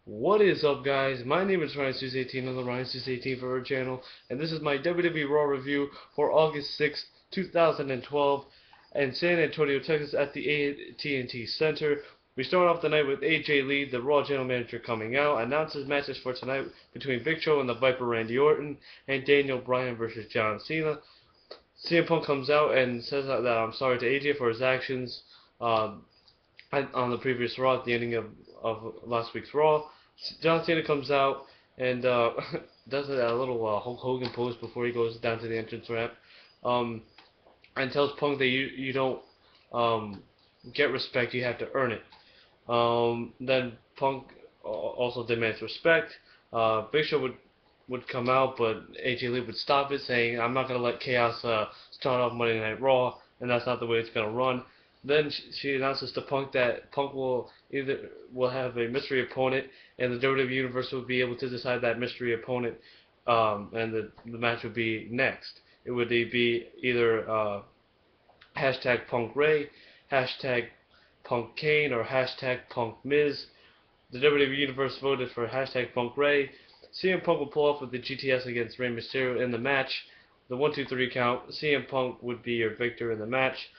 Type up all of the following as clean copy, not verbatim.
What is up, guys? My name is Ryan18 on the Ryan18 for our channel, and this is my WWE Raw review for August 6th, 2012, in San Antonio, Texas, at the AT&T Center. We start off the night with AJ Lee, the Raw General Manager, coming out, announces matches for tonight between Big Show and the Viper Randy Orton, and Daniel Bryan versus John Cena. CM Punk comes out and says that I'm sorry to AJ for his actions. On the previous Raw at the ending of last week's Raw. John Cena comes out and does a little Hulk Hogan pose before he goes down to the entrance ramp, um, and tells Punk that you don't get respect, you have to earn it. Then Punk also demands respect. Big Show would come out, but AJ Lee would stop it, saying, "I'm not gonna let chaos start off Monday Night Raw, and that's not the way it's gonna run." Then she announces to Punk that Punk will have a mystery opponent, and the WWE Universe will be able to decide that mystery opponent, and the match would be next. It would be either hashtag Punk Ray, hashtag Punk Kane, or hashtag Punk Miz. The WWE Universe voted for hashtag Punk Ray. CM Punk would pull off with the GTS against Rey Mysterio in the match. The 1-2-3 count. CM Punk would be your victor in the match.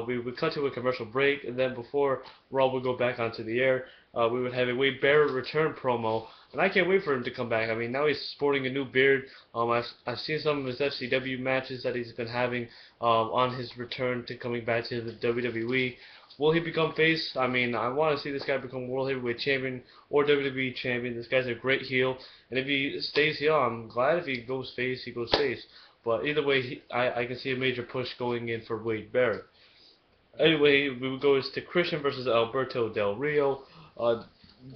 We would cut to a commercial break, and then before Raw would go back onto the air, we would have a Wade Barrett return promo, and I can't wait for him to come back. I mean, now he's sporting a new beard. I've seen some of his FCW matches that he's been having on his return to coming back to the WWE. Will he become face? I mean, I want to see this guy become World Heavyweight Champion or WWE Champion. This guy's a great heel, and if he stays heel, I'm glad. If he goes face, he goes face. But either way, I can see a major push going in for Wade Barrett. Anyway, we would go to Christian versus Alberto Del Rio.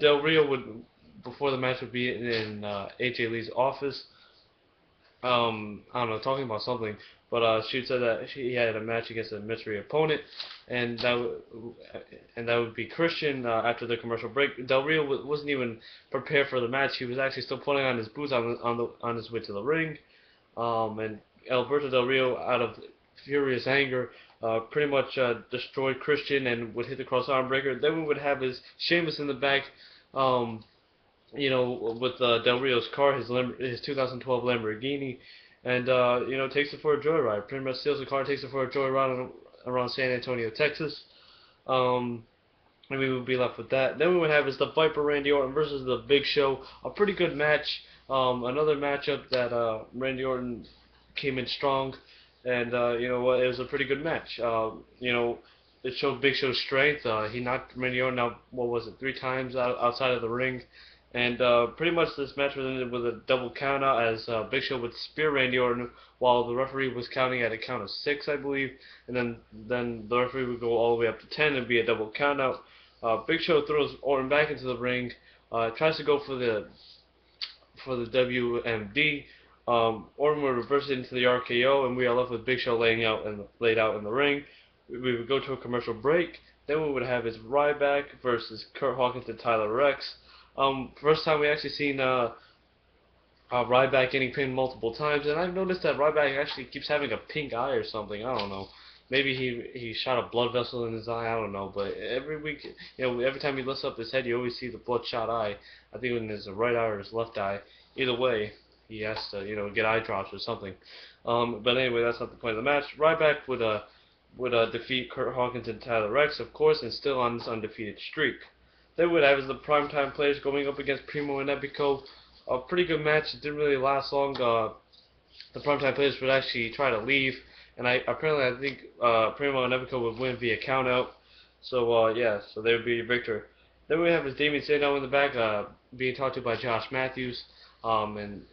Del Rio would, before the match, would be in AJ Lee's office. I don't know, talking about something, but she said that he had a match against a mystery opponent, and that would be Christian. After the commercial break, Del Rio wasn't even prepared for the match. He was actually still putting on his boots on his way to the ring, and Alberto Del Rio, out of furious anger, pretty much destroyed Christian and would hit the cross arm breaker. Then we would have his Sheamus in the back, with Del Rio's car, his 2012 Lamborghini, and takes it for a joyride. Pretty much steals the car, takes it for a joyride around San Antonio, Texas. And we would be left with that. Then we would have is the Viper Randy Orton versus the Big Show. A pretty good match. Another matchup that Randy Orton came in strong, and you know what, it was a pretty good match. It showed Big Show's strength. He knocked Randy Orton out, what was it, 3 times outside of the ring. And pretty much this match was ended with a double countout as Big Show would spear Randy Orton while the referee was counting at a count of 6, I believe. And then the referee would go all the way up to 10 and be a double countout. Big Show throws Orton back into the ring, tries to go for the WMD. Orton would reverse it into the RKO, and we are left with Big Show laid out in the ring. We would go to a commercial break. Then we would have his Ryback versus Curt Hawkins and Tyler Reks. First time we actually seen Ryback getting pinned multiple times, and I've noticed that Ryback actually keeps having a pink eye or something. I don't know. Maybe he shot a blood vessel in his eye. I don't know. But every week, every time he lifts up his head, you always see the bloodshot eye. I think in his right eye or his left eye. Either way, he has to get eye drops or something. But anyway, that's not the point of the match. Ryback would defeat Curt Hawkins and Tyler Reks, of course, and still on this undefeated streak. They would have as the primetime players going up against Primo and Epico. A pretty good match. It didn't really last long. The primetime players would actually try to leave, and I think Primo and Epico would win via countout. So yeah, so they would be your victor. Then we have his Damien Sandow in the back, being talked to by Josh Matthews. And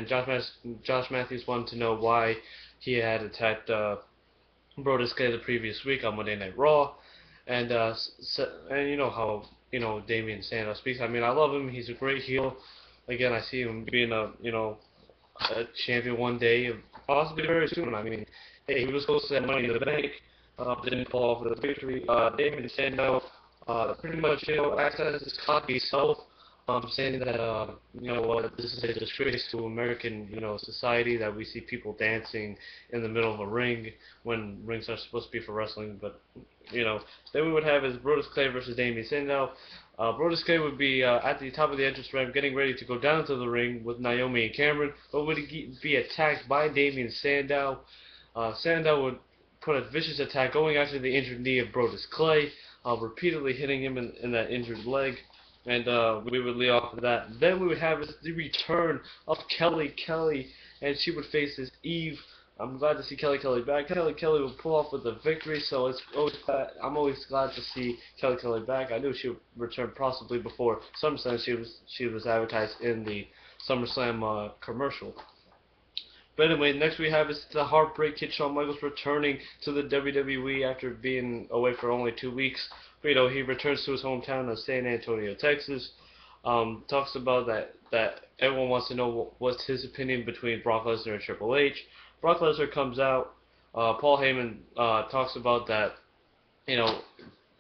Josh Matthews wanted to know why he had attacked Brodus Clay the previous week on Monday Night Raw, and you know how Damien Sandow speaks. I mean, I love him. He's a great heel. Again, I see him being a champion one day, possibly very soon. I mean, hey, he was close to that Money in the Bank, didn't pull off with a victory. Damien Sandow pretty much acts as his cocky self. Saying that this is a disgrace to American society that we see people dancing in the middle of a ring when rings are supposed to be for wrestling. But then we would have his Brodus Clay versus Damien Sandow. Brodus Clay would be at the top of the entrance ramp getting ready to go down to the ring with Naomi and Cameron, but would be attacked by Damien Sandow. Sandow would put a vicious attack going after the injured knee of Brodus Clay, repeatedly hitting him in that injured leg, and we would lead off of that. Then we would have the return of Kelly, and she would face this Eve. I'm glad to see Kelly back. Kelly would pull off with the victory, so I'm always glad to see Kelly back. I knew she would return possibly before SummerSlam. She was advertised in the SummerSlam commercial. But anyway, next we have is the Heartbreak Kid Shawn Michaels returning to the WWE after being away for only 2 weeks. But, you know, he returns to his hometown of San Antonio, Texas. Talks about that everyone wants to know what's his opinion between Brock Lesnar and Triple H. Brock Lesnar comes out. Paul Heyman talks about that, you know,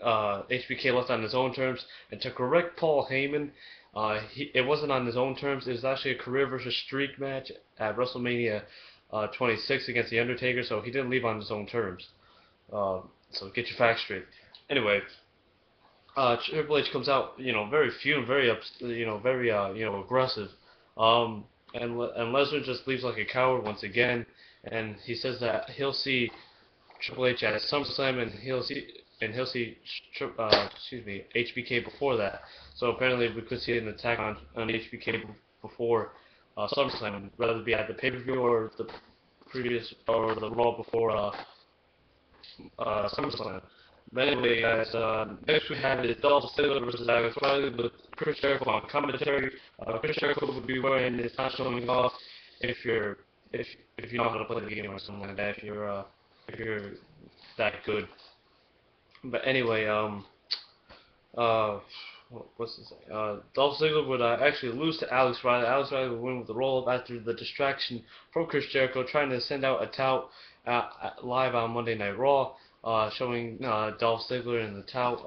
HBK left on his own terms. And to correct Paul Heyman, it wasn't on his own terms. It was actually a career versus streak match at WrestleMania 26 against The Undertaker, so he didn't leave on his own terms. So get your facts straight. Anyway, Triple H comes out, you know, very fumed, very aggressive. And Lesnar just leaves like a coward once again, and he says that he'll see Triple H at SummerSlam, and he'll see HBK before that. So apparently we could see an attack on HBK before SummerSlam, rather be at the pay-per-view or the Raw before SummerSlam. But anyway, guys, next we have is Dolph Ziggler versus Alex Riley with Chris Jericho on commentary. Chris Jericho would be wearing his not showing off if you know how to play the game or something like that. If you're that good. But anyway, what's this? Dolph Ziggler would actually lose to Alex Riley. Alex Riley would win with the roll-up after the distraction from Chris Jericho trying to send out a tout live on Monday Night Raw. Showing Dolph Ziggler in the tout.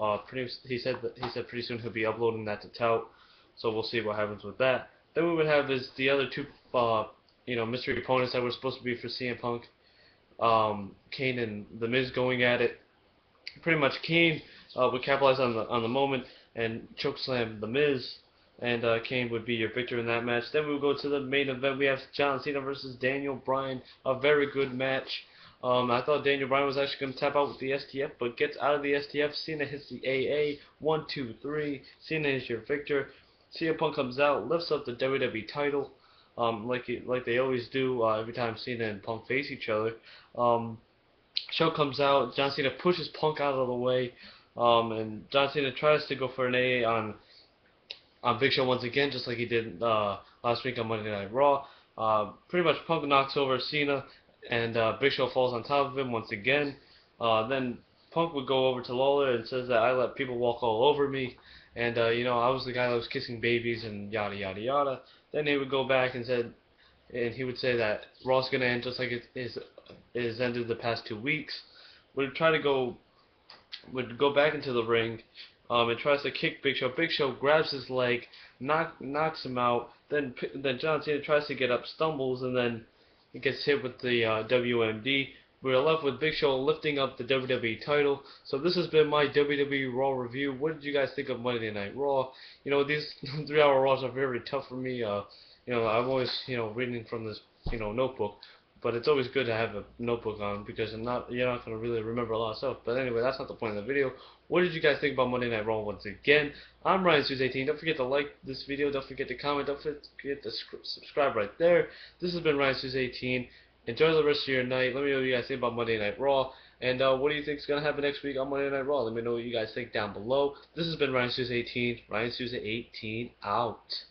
He said pretty soon he'll be uploading that to tout, so we'll see what happens with that. Then we would have is the other two, mystery opponents that were supposed to be for CM Punk, Kane and The Miz going at it. Pretty much Kane would capitalize on the moment and chokeslam The Miz, and Kane would be your victor in that match. Then we would go to the main event. We have John Cena versus Daniel Bryan, a very good match. I thought Daniel Bryan was actually going to tap out with the STF, but gets out of the STF. Cena hits the AA. 1, 2, 3. Cena is your victor. CM Punk comes out, lifts up the WWE title, like they always do every time Cena and Punk face each other. Show comes out. John Cena pushes Punk out of the way, and John Cena tries to go for an AA on Big Show once again, just like he did last week on Monday Night Raw. Pretty much Punk knocks over Cena, and Big Show falls on top of him once again. Then Punk would go over to Lawler and says that I let people walk all over me, and I was the guy that was kissing babies and yada yada yada. Then he would go back and he would say that Raw's gonna end just like it is ended the past 2 weeks. Would go back into the ring, and tries to kick Big Show. Big Show grabs his leg, knocks him out. Then John Cena tries to get up, stumbles, and then he gets hit with the WMD. We're left with Big Show lifting up the WWE title. So this has been my WWE Raw review. What did you guys think of Monday Night Raw? These 3-hour Raws are very tough for me. I'm always reading from this notebook, but it's always good to have a notebook on because you're not going to really remember a lot of stuff. But anyway, that's not the point of the video. What did you guys think about Monday Night Raw once again? I'm Ryan Suze 18. Don't forget to like this video. Don't forget to comment. Don't forget to subscribe right there. This has been Ryan Suze 18. Enjoy the rest of your night. Let me know what you guys think about Monday Night Raw. And what do you think is going to happen next week on Monday Night Raw? Let me know what you guys think down below. This has been Ryan Suze 18. Ryan Suze 18 out.